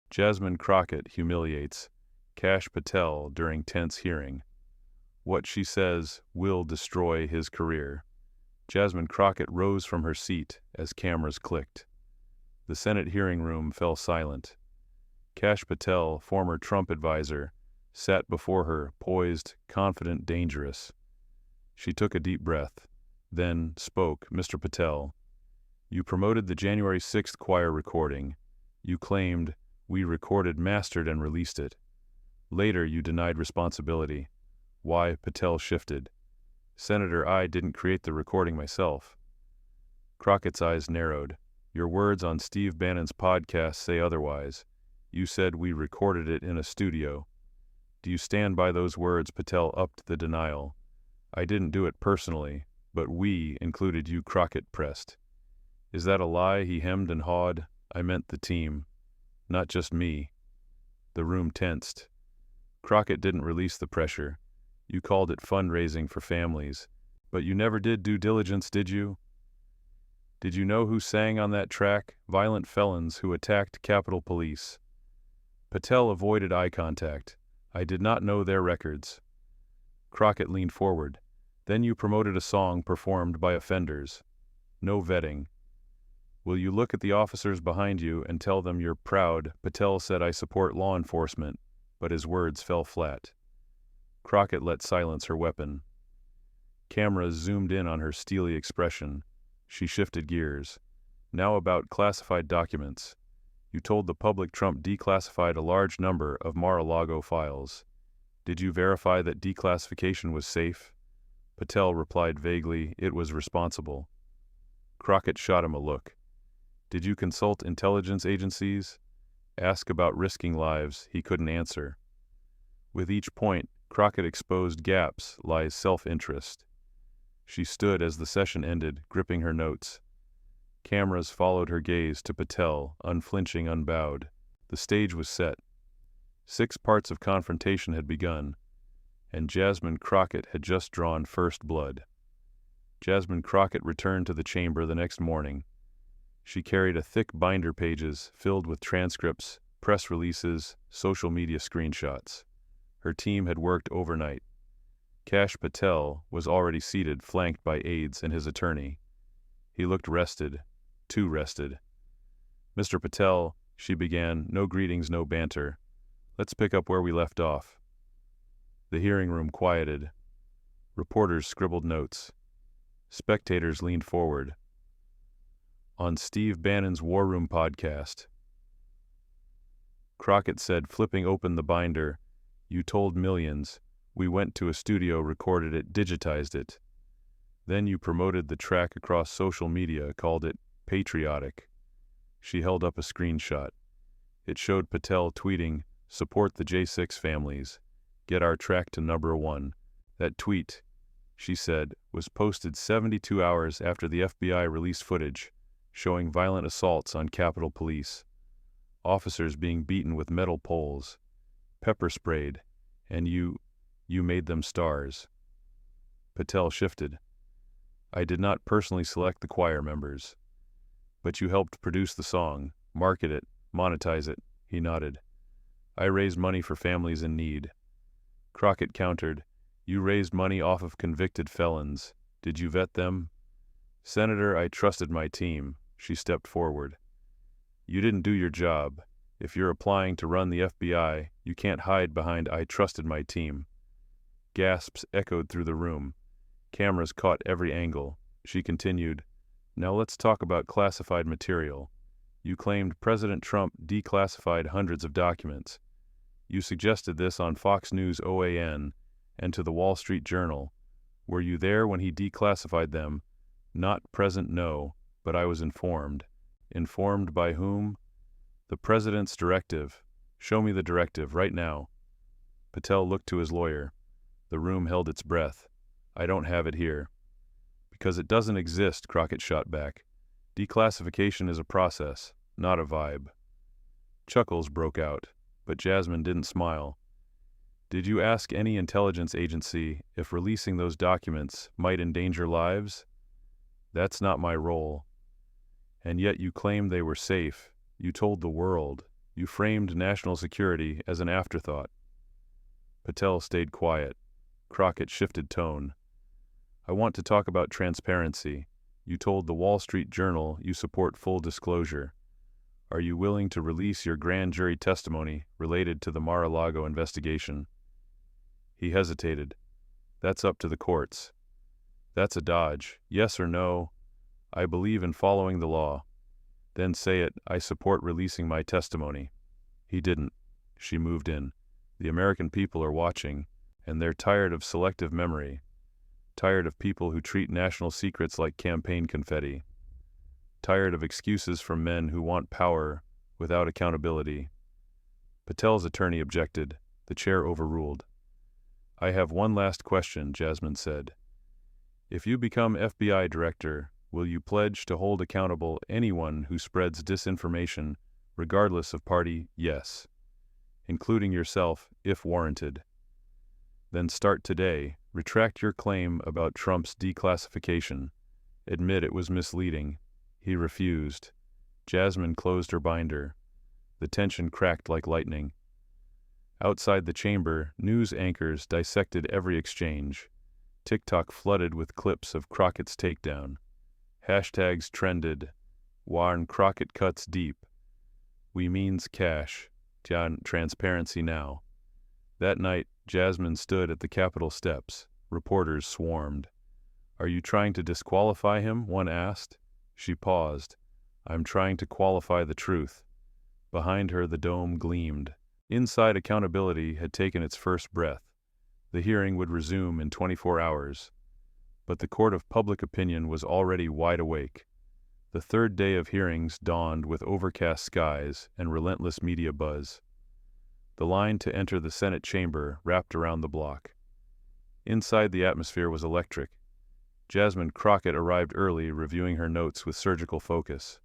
Jasmine Crockett humiliates Kash Patel during tense hearing. What she says will destroy his career. Jasmine Crockett rose from her seat as cameras clicked. The Senate hearing room fell silent. Kash Patel, former Trump advisor, sat before her, poised, confident, dangerous. She took a deep breath, then spoke. Mr. Patel, you promoted the January 6th choir recording. You claimed, we recorded, mastered, and released it. Later, you denied responsibility. Why? Patel shifted. Senator, I didn't create the recording myself. Crockett's eyes narrowed. Your words on Steve Bannon's podcast say otherwise. You said we recorded it in a studio. Do you stand by those words? Patel upped the denial. I didn't do it personally, but we included you, Crockett pressed. Is that a lie? He hemmed and hawed. I meant the team, not just me. The room tensed. Crockett didn't release the pressure. You called it fundraising for families, but you never did due diligence, did you? Did you know who sang on that track? Violent felons who attacked Capitol Police. Patel avoided eye contact. I did not know their records. Crockett leaned forward. Then you promoted a song performed by offenders. No vetting. Will you look at the officers behind you and tell them you're proud? Patel said, I support law enforcement, but his words fell flat. Crockett let silence her weapon. Cameras zoomed in on her steely expression. She shifted gears. Now about classified documents. You told the public Trump declassified a large number of Mar-a-Lago files. Did you verify that declassification was safe? Patel replied vaguely, it was responsible. Crockett shot him a look. Did you consult intelligence agencies? Ask about risking lives. He couldn't answer. With each point, Crockett exposed gaps, lies self-interest. She stood as the session ended, gripping her notes. Cameras followed her gaze to Patel, unflinching, unbowed. The stage was set. 6 parts of confrontation had begun, and Jasmine Crockett had just drawn first blood. Jasmine Crockett returned to the chamber the next morning. She carried a thick binder, pages filled with transcripts, press releases, social media screenshots. Her team had worked overnight. Kash Patel was already seated, flanked by aides and his attorney. He looked rested, too rested. Mr. Patel, she began, no greetings, no banter. Let's pick up where we left off. The hearing room quieted. Reporters scribbled notes. Spectators leaned forward. On Steve Bannon's War Room podcast, Crockett said, flipping open the binder, you told millions. We went to a studio, recorded it, digitized it. Then you promoted the track across social media, called it patriotic. She held up a screenshot. It showed Patel tweeting, support the J6 families. Get our track to #1. That tweet, she said, was posted 72 hours after the FBI released footage showing violent assaults on Capitol Police. Officers being beaten with metal poles, pepper sprayed, and you made them stars. Patel shifted. I did not personally select the choir members, but you helped produce the song, market it, monetize it. He nodded. I raised money for families in need. Crockett countered, you raised money off of convicted felons. Did you vet them? Senator, I trusted my team. She stepped forward. You didn't do your job. If you're applying to run the FBI, you can't hide behind I trusted my team. Gasps echoed through the room. Cameras caught every angle. She continued, now let's talk about classified material. You claimed President Trump declassified hundreds of documents. You suggested this on Fox News OAN and to the Wall Street Journal. Were you there when he declassified them? Not present, no, but I was informed. Informed by whom? The president's directive. Show me the directive, right now. Patel looked to his lawyer. The room held its breath. I don't have it here. Because it doesn't exist, Crockett shot back. Declassification is a process, not a vibe. Chuckles broke out, but Jasmine didn't smile. Did you ask any intelligence agency if releasing those documents might endanger lives? That's not my role. And yet you claimed they were safe. You told the world. You framed national security as an afterthought. Patel stayed quiet. Crockett shifted tone. I want to talk about transparency. You told the Wall Street Journal you support full disclosure. Are you willing to release your grand jury testimony related to the Mar-a-Lago investigation? He hesitated. That's up to the courts. That's a dodge. Yes or no? I believe in following the law. Then say it. I support releasing my testimony. He didn't. She moved in. The American people are watching, and they're tired of selective memory. Tired of people who treat national secrets like campaign confetti. Tired of excuses from men who want power without accountability. Patel's attorney objected. The chair overruled. I have one last question, Jasmine said. If you become FBI director, will you pledge to hold accountable anyone who spreads disinformation, regardless of party? Yes. Including yourself, if warranted. Then start today. Retract your claim about Trump's declassification. Admit it was misleading. He refused. Jasmine closed her binder. The tension cracked like lightning. Outside the chamber, news anchors dissected every exchange. TikTok flooded with clips of Crockett's takedown. Hashtags trended. Warren Crockett cuts deep. We means cash. Transparency now. That night, Jasmine stood at the Capitol steps. Reporters swarmed. Are you trying to disqualify him? One asked. She paused. I'm trying to qualify the truth. Behind her, the dome gleamed. Inside, accountability had taken its first breath. The hearing would resume in 24 hours. But the court of public opinion was already wide awake. The third day of hearings dawned with overcast skies and relentless media buzz. The line to enter the Senate chamber wrapped around the block. Inside, the atmosphere was electric. Jasmine Crockett arrived early, reviewing her notes with surgical focus.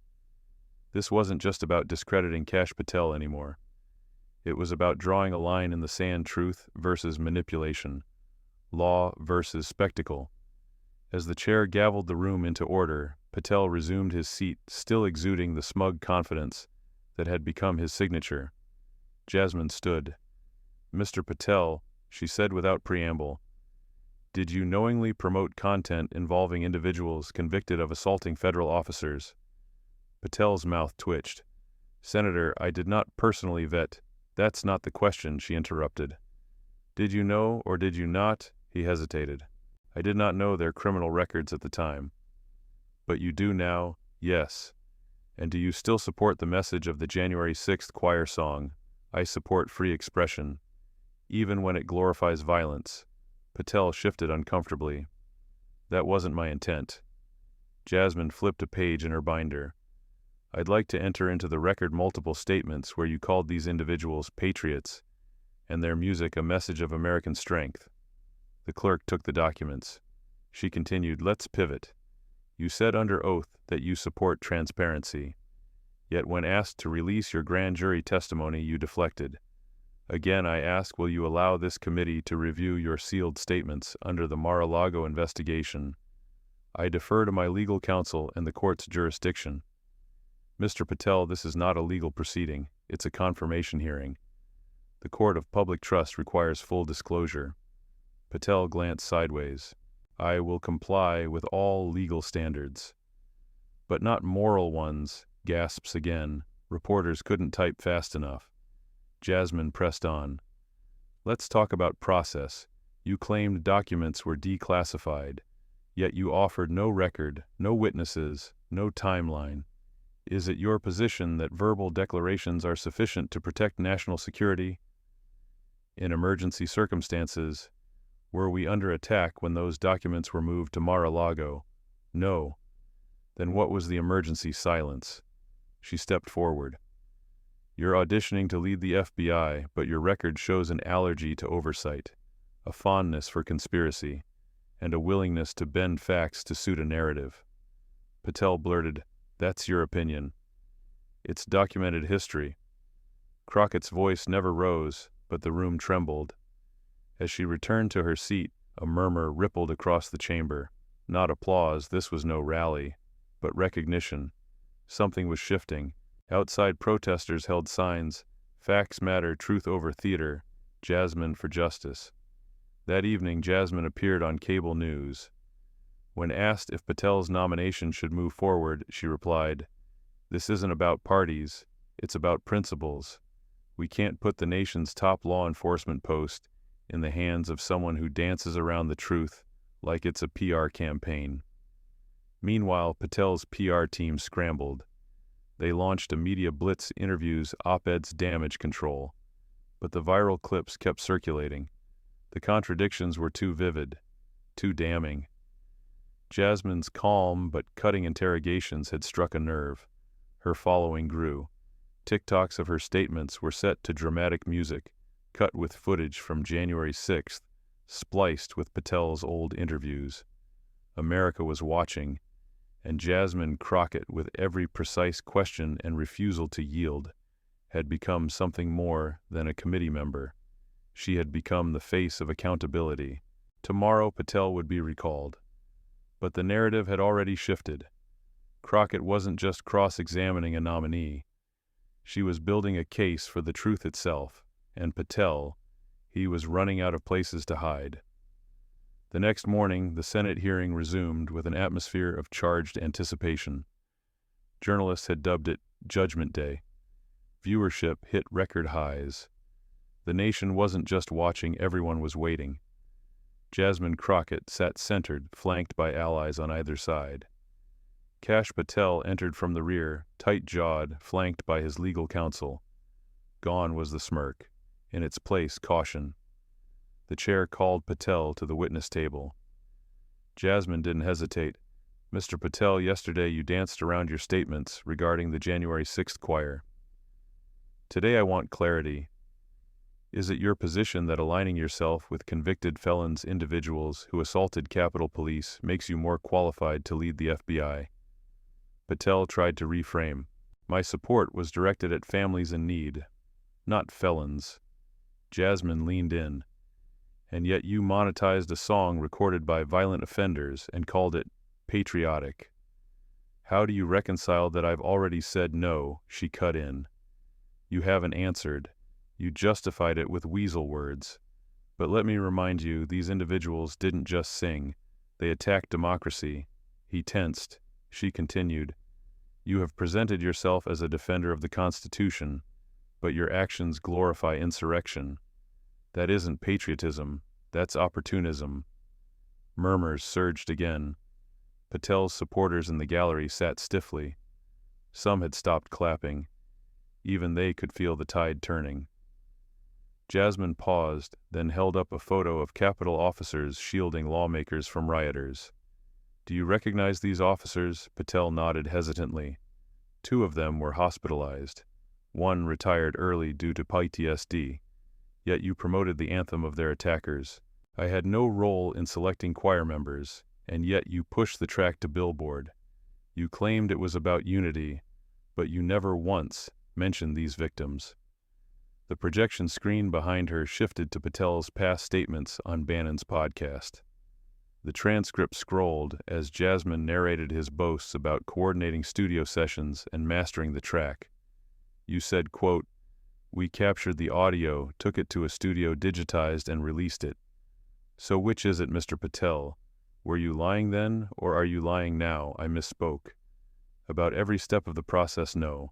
This wasn't just about discrediting Kash Patel anymore. It was about drawing a line in the sand, truth versus manipulation, law versus spectacle. As the chair gavelled the room into order, Patel resumed his seat, still exuding the smug confidence that had become his signature. Jasmine stood. Mr. Patel, she said without preamble, did you knowingly promote content involving individuals convicted of assaulting federal officers? Patel's mouth twitched. Senator, I did not personally vet. That's not the question, she interrupted. Did you know or did you not? He hesitated. I did not know their criminal records at the time. But you do now? Yes. And do you still support the message of the January 6th choir song, I support free expression, even when it glorifies violence? Patel shifted uncomfortably. That wasn't my intent. Jasmine flipped a page in her binder. I'd like to enter into the record multiple statements where you called these individuals patriots and their music a message of American strength. The clerk took the documents. She continued, let's pivot. You said under oath that you support transparency. Yet when asked to release your grand jury testimony, you deflected. Again, I ask, will you allow this committee to review your sealed statements under the Mar-a-Lago investigation? I defer to my legal counsel and the court's jurisdiction. Mr. Patel, this is not a legal proceeding. It's a confirmation hearing. The court of public trust requires full disclosure. Patel glanced sideways. I will comply with all legal standards. But not moral ones, gasps again. Reporters couldn't type fast enough. Jasmine pressed on. Let's talk about process. You claimed documents were declassified, yet you offered no record, no witnesses, no timeline. Is it your position that verbal declarations are sufficient to protect national security? In emergency circumstances, were we under attack when those documents were moved to Mar-a-Lago? No. Then what was the emergency silence? She stepped forward. You're auditioning to lead the FBI, but your record shows an allergy to oversight, a fondness for conspiracy, and a willingness to bend facts to suit a narrative. Patel blurted, that's your opinion. It's documented history. Crockett's voice never rose, but the room trembled. As she returned to her seat, a murmur rippled across the chamber. Not applause, this was no rally, but recognition. Something was shifting. Outside, protesters held signs, Facts matter, truth over theater, Jasmine for justice. That evening, Jasmine appeared on cable news. When asked if Patel's nomination should move forward, she replied, "This isn't about parties, it's about principles. We can't put the nation's top law enforcement post in the hands of someone who dances around the truth like it's a PR campaign." Meanwhile, Patel's PR team scrambled. They launched a media blitz, interviews, op-eds, damage control. But the viral clips kept circulating. The contradictions were too vivid, too damning. Jasmine's calm but cutting interrogations had struck a nerve. Her following grew. TikToks of her statements were set to dramatic music, cut with footage from January 6th, spliced with Patel's old interviews. America was watching, and Jasmine Crockett, with every precise question and refusal to yield, had become something more than a committee member. She had become the face of accountability. Tomorrow Patel would be recalled. But the narrative had already shifted. Crockett wasn't just cross-examining a nominee. She was building a case for the truth itself, and Patel, he was running out of places to hide. The next morning, the Senate hearing resumed with an atmosphere of charged anticipation. Journalists had dubbed it Judgment Day. Viewership hit record highs. The nation wasn't just watching, everyone was waiting. Jasmine Crockett sat centered, flanked by allies on either side. Kash Patel entered from the rear, tight-jawed, flanked by his legal counsel. Gone was the smirk. In its place, caution. The chair called Patel to the witness table. Jasmine didn't hesitate. "Mr. Patel, yesterday you danced around your statements regarding the January 6th choir. Today I want clarity. Is it your position that aligning yourself with convicted felons, individuals who assaulted Capitol Police, makes you more qualified to lead the FBI?" Patel tried to reframe. "My support was directed at families in need, not felons." Jasmine leaned in. "And yet you monetized a song recorded by violent offenders and called it patriotic. How do you reconcile that?" "I've already said no," she cut in. "You haven't answered. You justified it with weasel words. But let me remind you, these individuals didn't just sing. They attacked democracy." He tensed. She continued, "You have presented yourself as a defender of the Constitution, but your actions glorify insurrection. That isn't patriotism, that's opportunism." Murmurs surged again. Patel's supporters in the gallery sat stiffly. Some had stopped clapping. Even they could feel the tide turning. Jasmine paused, then held up a photo of Capitol officers shielding lawmakers from rioters. "Do you recognize these officers?" Patel nodded hesitantly. 2 of them were hospitalized. 1 retired early due to PTSD. Yet you promoted the anthem of their attackers. I had no role in selecting choir members, and yet you pushed the track to Billboard. You claimed it was about unity, but you never once mentioned these victims. The projection screen behind her shifted to Patel's past statements on Bannon's podcast. The transcript scrolled as Jasmine narrated his boasts about coordinating studio sessions and mastering the track. You said, quote, "We captured the audio, took it to a studio, digitized, and released it. So which is it, Mr. Patel? Were you lying then, or are you lying now?" "I misspoke. About every step of the process, no.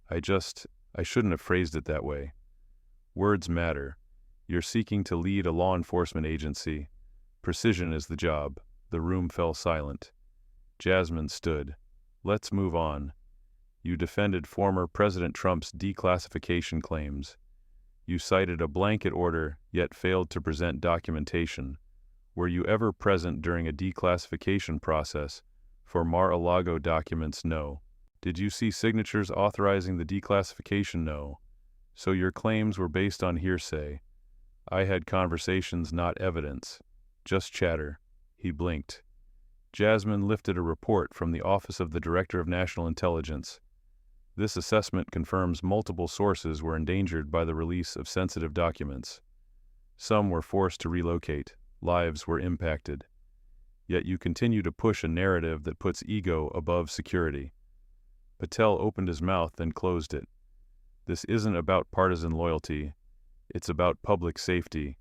I shouldn't have phrased it that way. Words matter. You're seeking to lead a law enforcement agency. Precision is the job." The room fell silent. Jasmine stood. "Let's move on. You defended former President Trump's declassification claims. You cited a blanket order, yet failed to present documentation. Were you ever present during a declassification process? For Mar-a-Lago documents, no. Did you see signatures authorizing the declassification? No. So your claims were based on hearsay. I had conversations, not evidence. Just chatter." He blinked. Jasmine lifted a report from the Office of the Director of National Intelligence. This assessment confirms multiple sources were endangered by the release of sensitive documents. Some were forced to relocate. Lives were impacted. Yet you continue to push a narrative that puts ego above security. Patel opened his mouth, then closed it. This isn't about partisan loyalty. It's about public safety.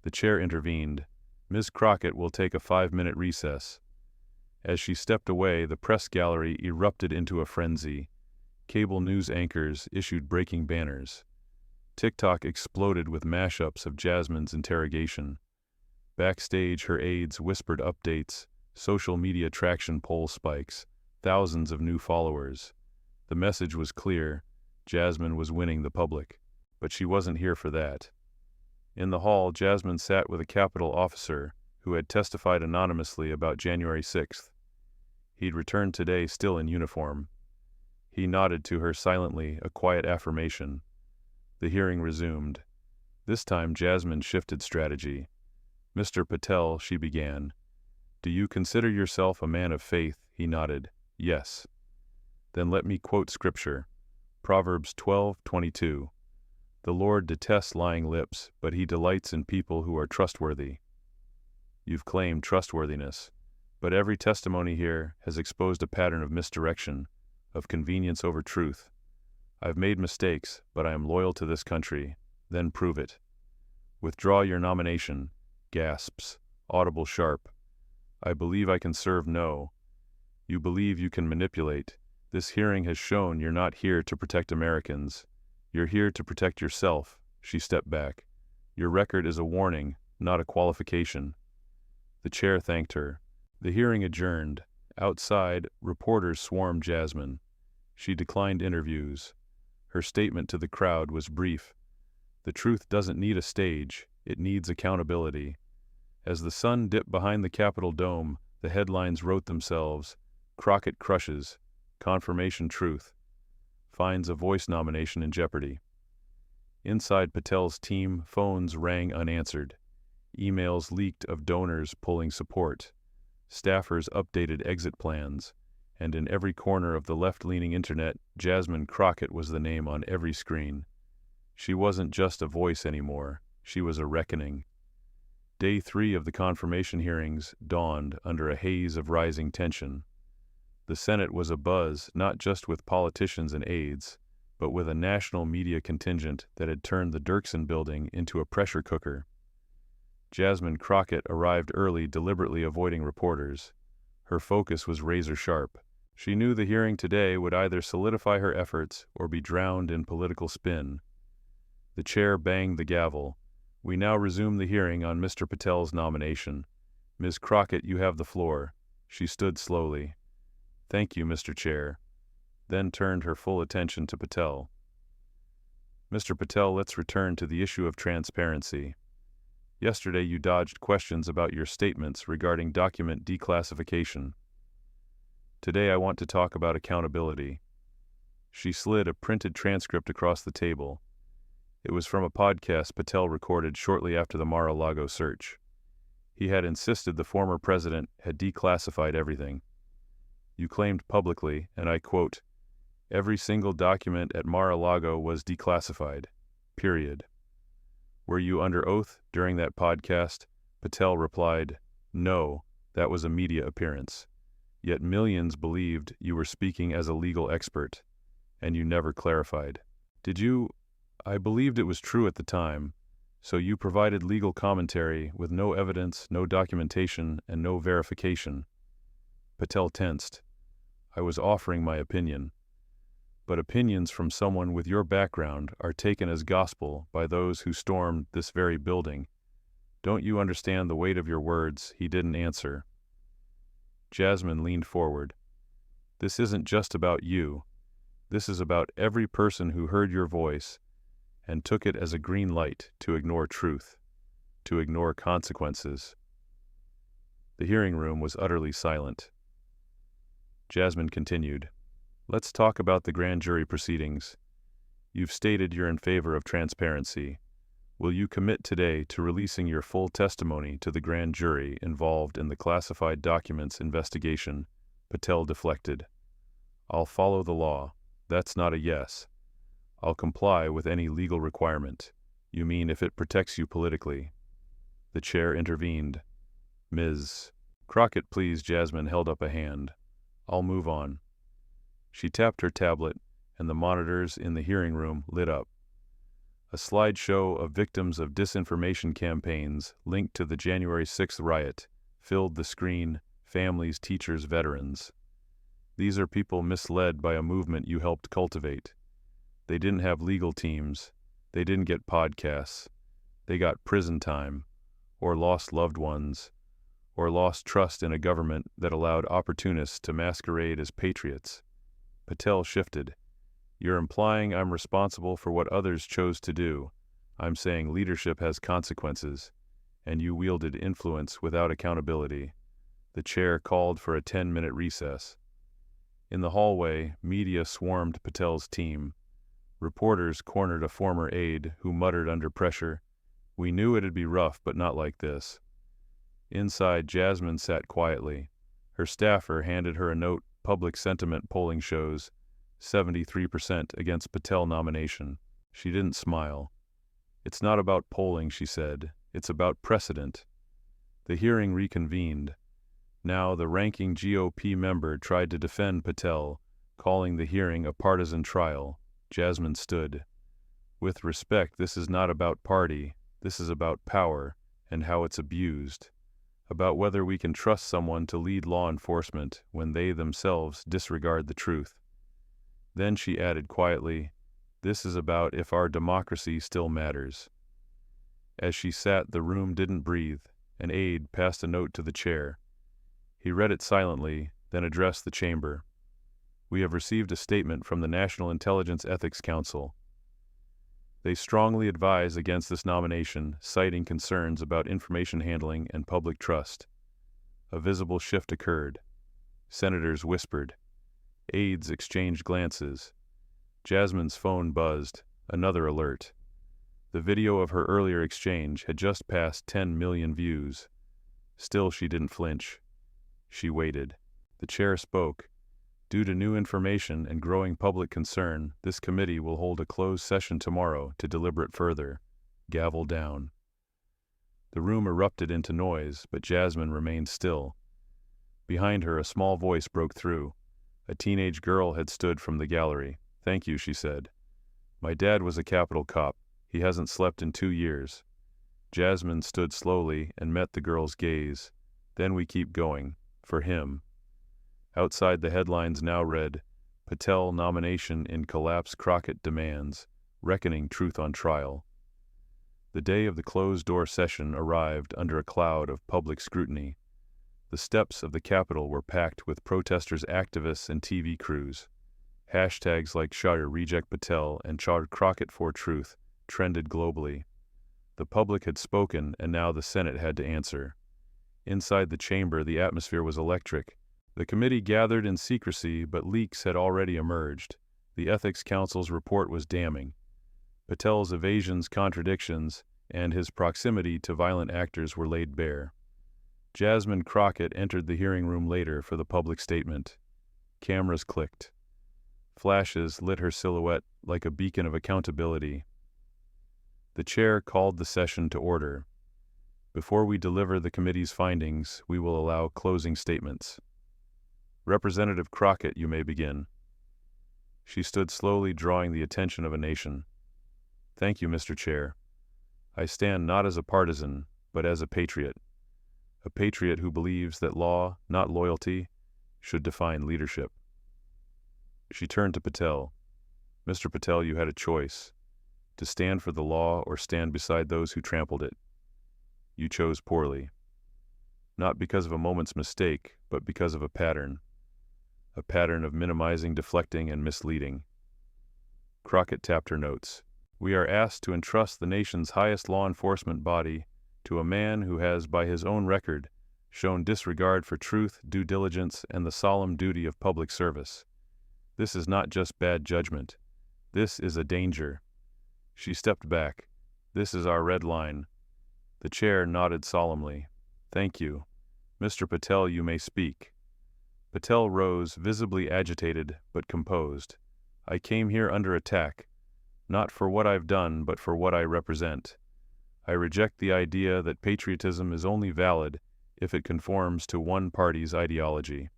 The chair intervened. Ms. Crockett will take a 5-minute recess. As she stepped away, the press gallery erupted into a frenzy. Cable news anchors issued breaking banners. TikTok exploded with mashups of Jasmine's interrogation. Backstage, her aides whispered updates, social media traction poll spikes, thousands of new followers. The message was clear. Jasmine was winning the public. But she wasn't here for that. In the hall, Jasmine sat with a Capitol officer who had testified anonymously about January 6th. He'd returned today still in uniform. He nodded to her silently, a quiet affirmation. The hearing resumed. This time Jasmine shifted strategy. "Mr. Patel," she began. "Do you consider yourself a man of faith?" He nodded. "Yes." "Then let me quote scripture. Proverbs 12:22. The Lord detests lying lips, but he delights in people who are trustworthy." You've claimed trustworthiness, but every testimony here has exposed a pattern of misdirection, of convenience over truth. I've made mistakes, but I am loyal to this country. Then prove it. Withdraw your nomination. Gasps, audible sharp. I believe I can serve. No. You believe you can manipulate. This hearing has shown you're not here to protect Americans. You're here to protect yourself. She stepped back. Your record is a warning, not a qualification. The chair thanked her. The hearing adjourned. Outside, reporters swarmed Jasmine. She declined interviews. Her statement to the crowd was brief. The truth doesn't need a stage, it needs accountability. As the sun dipped behind the Capitol dome, the headlines wrote themselves. Crockett crushes. Confirmation truth. Finds a voice nomination in jeopardy. Inside Patel's team, phones rang unanswered. Emails leaked of donors pulling support. Staffers updated exit plans. And in every corner of the left-leaning internet, Jasmine Crockett was the name on every screen. She wasn't just a voice anymore. She was a reckoning. Day 3 of the confirmation hearings dawned under a haze of rising tension. The Senate was abuzz, not just with politicians and aides, but with a national media contingent that had turned the Dirksen building into a pressure cooker. Jasmine Crockett arrived early, deliberately avoiding reporters. Her focus was razor-sharp. She knew the hearing today would either solidify her efforts or be drowned in political spin. The chair banged the gavel. We now resume the hearing on Mr. Patel's nomination. Ms. Crockett, you have the floor. She stood slowly. Thank you, Mr. Chair. Then turned her full attention to Patel. Mr. Patel, let's return to the issue of transparency. Yesterday you dodged questions about your statements regarding document declassification. Today I want to talk about accountability. She slid a printed transcript across the table. It was from a podcast Patel recorded shortly after the Mar-a-Lago search. He had insisted the former president had declassified everything. You claimed publicly, and I quote, "Every single document at Mar-a-Lago was declassified. Period." Were you under oath during that podcast? Patel replied, "No, that was a media appearance." Yet millions believed you were speaking as a legal expert, and you never clarified. Did you? I believed it was true at the time, so you provided legal commentary with no evidence, no documentation, and no verification. Patel tensed. I was offering my opinion. But opinions from someone with your background are taken as gospel by those who stormed this very building. Don't you understand the weight of your words? He didn't answer. Jasmine leaned forward. This isn't just about you. This is about every person who heard your voice and took it as a green light to ignore truth, to ignore consequences. The hearing room was utterly silent. Jasmine continued. Let's talk about the grand jury proceedings. You've stated you're in favor of transparency. Will you commit today to releasing your full testimony to the grand jury involved in the classified documents investigation? Patel deflected. I'll follow the law. That's not a yes. I'll comply with any legal requirement. You mean if it protects you politically? The chair intervened. Ms. Crockett, please. Jasmine held up a hand. I'll move on. She tapped her tablet, and the monitors in the hearing room lit up. A slideshow of victims of disinformation campaigns linked to the January 6th riot filled the screen. Families, teachers, veterans. These are people misled by a movement you helped cultivate. They didn't have legal teams. They didn't get podcasts. They got prison time, or lost loved ones, or lost trust in a government that allowed opportunists to masquerade as patriots. Patel shifted. You're implying I'm responsible for what others chose to do. I'm saying leadership has consequences, and you wielded influence without accountability. The chair called for a 10-minute recess. In the hallway, media swarmed Patel's team. Reporters cornered a former aide who muttered under pressure, "We knew it'd be rough, but not like this." Inside, Jasmine sat quietly. Her staffer handed her a note. Public sentiment polling shows 73% against Patel nomination. She didn't smile. "It's not about polling," she said. "It's about precedent." The hearing reconvened. Now the ranking GOP member tried to defend Patel, calling the hearing a partisan trial. Jasmine stood. "With respect, this is not about party. This is about power and how it's abused. About whether we can trust someone to lead law enforcement when they themselves disregard the truth." Then she added quietly, "This is about if our democracy still matters." As she sat, the room didn't breathe. An aide passed a note to the chair. He read it silently, then addressed the chamber. "We have received a statement from the National Intelligence Ethics Council. They strongly advise against this nomination, citing concerns about information handling and public trust." A visible shift occurred. Senators whispered. Aides exchanged glances. Jasmine's phone buzzed. Another alert. The video of her earlier exchange had just passed 10 million views. Still, she didn't flinch. She waited. The chair spoke. "Due to new information and growing public concern, this committee will hold a closed session tomorrow to deliberate further." Gavel down. The room erupted into noise, but Jasmine remained still. Behind her, a small voice broke through. A teenage girl had stood from the gallery. "Thank you," she said. "My dad was a Capitol cop. He hasn't slept in 2 years." Jasmine stood slowly and met the girl's gaze. "Then we keep going. For him." Outside, the headlines now read, "Patel nomination in collapse Crockett demands, reckoning truth on trial." The day of the closed-door session arrived under a cloud of public scrutiny. The steps of the Capitol were packed with protesters, activists, and TV crews. Hashtags like Shire Reject Patel and Char Crockett for Truth trended globally. The public had spoken, and now the Senate had to answer. Inside the chamber, the atmosphere was electric. The committee gathered in secrecy, but leaks had already emerged. The Ethics Council's report was damning. Patel's evasions, contradictions, and his proximity to violent actors were laid bare. Jasmine Crockett entered the hearing room later for the public statement. Cameras clicked. Flashes lit her silhouette like a beacon of accountability. The chair called the session to order. "Before we deliver the committee's findings, we will allow closing statements." "Representative Crockett, you may begin." She stood slowly, drawing the attention of a nation. "Thank you, Mr. Chair. I stand not as a partisan, but as a patriot who believes that law, not loyalty, should define leadership." She turned to Patel. "Mr. Patel, you had a choice, to stand for the law or stand beside those who trampled it. You chose poorly. Not because of a moment's mistake, but because of a pattern of minimizing, deflecting, and misleading." Crockett tapped her notes. "We are asked to entrust the nation's highest law enforcement body to a man who has, by his own record, shown disregard for truth, due diligence, and the solemn duty of public service. This is not just bad judgment. This is a danger." She stepped back. "This is our red line." The chair nodded solemnly. "Thank you. Mr. Patel, you may speak." Patel rose, visibly agitated but composed. "I came here under attack, not for what I've done, but for what I represent. I reject the idea that patriotism is only valid if it conforms to one party's ideology."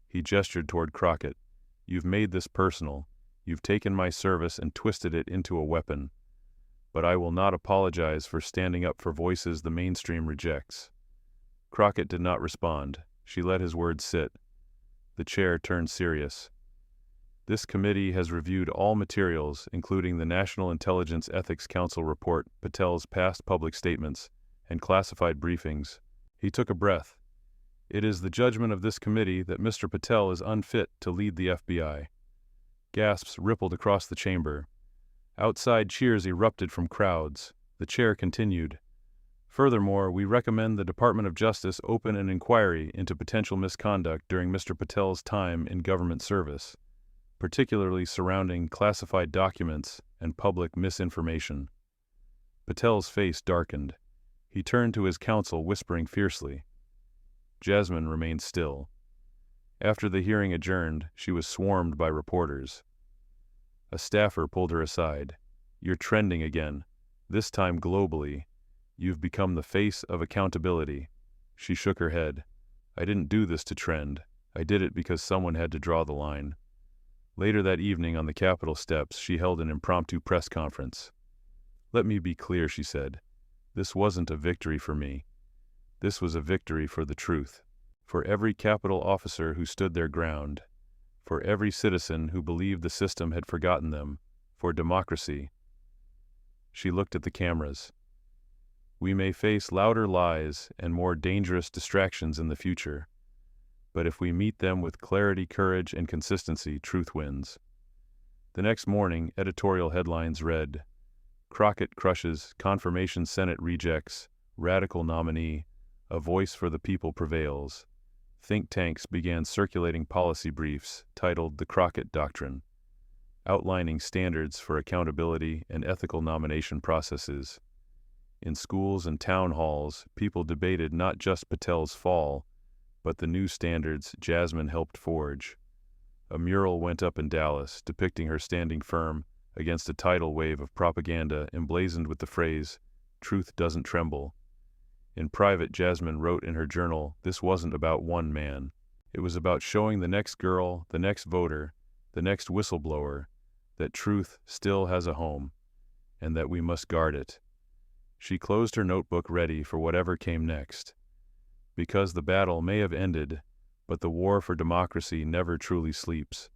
He gestured toward Crockett. "You've made this personal. You've taken my service and twisted it into a weapon. But I will not apologize for standing up for voices the mainstream rejects." Crockett did not respond. She let his words sit. The chair turned serious. "This committee has reviewed all materials, including the National Intelligence Ethics Council report, Patel's past public statements, and classified briefings." He took a breath. "It is the judgment of this committee that Mr. Patel is unfit to lead the FBI." Gasps rippled across the chamber. Outside cheers erupted from crowds. The chair continued. "Furthermore, we recommend the Department of Justice open an inquiry into potential misconduct during Mr. Patel's time in government service, particularly surrounding classified documents and public misinformation." Patel's face darkened. He turned to his counsel, whispering fiercely. Jasmine remained still. After the hearing adjourned, she was swarmed by reporters. A staffer pulled her aside. "You're trending again, this time globally. You've become the face of accountability." She shook her head. "I didn't do this to trend. I did it because someone had to draw the line." Later that evening on the Capitol steps, she held an impromptu press conference. "Let me be clear," she said. "This wasn't a victory for me. This was a victory for the truth. For every Capitol officer who stood their ground. For every citizen who believed the system had forgotten them. For democracy." She looked at the cameras. "We may face louder lies and more dangerous distractions in the future. But if we meet them with clarity, courage, and consistency, truth wins." The next morning, editorial headlines read, "Crockett crushes, confirmation Senate rejects, radical nominee, a voice for the people prevails." Think tanks began circulating policy briefs titled The Crockett Doctrine, outlining standards for accountability and ethical nomination processes. In schools and town halls, people debated not just Patel's fall, but the new standards Jasmine helped forge. A mural went up in Dallas, depicting her standing firm against a tidal wave of propaganda emblazoned with the phrase, "Truth doesn't tremble." In private, Jasmine wrote in her journal, this wasn't about one man. It was about showing the next girl, the next voter, the next whistleblower, that truth still has a home, and that we must guard it. She closed her notebook ready for whatever came next. Because the battle may have ended, but the war for democracy never truly sleeps.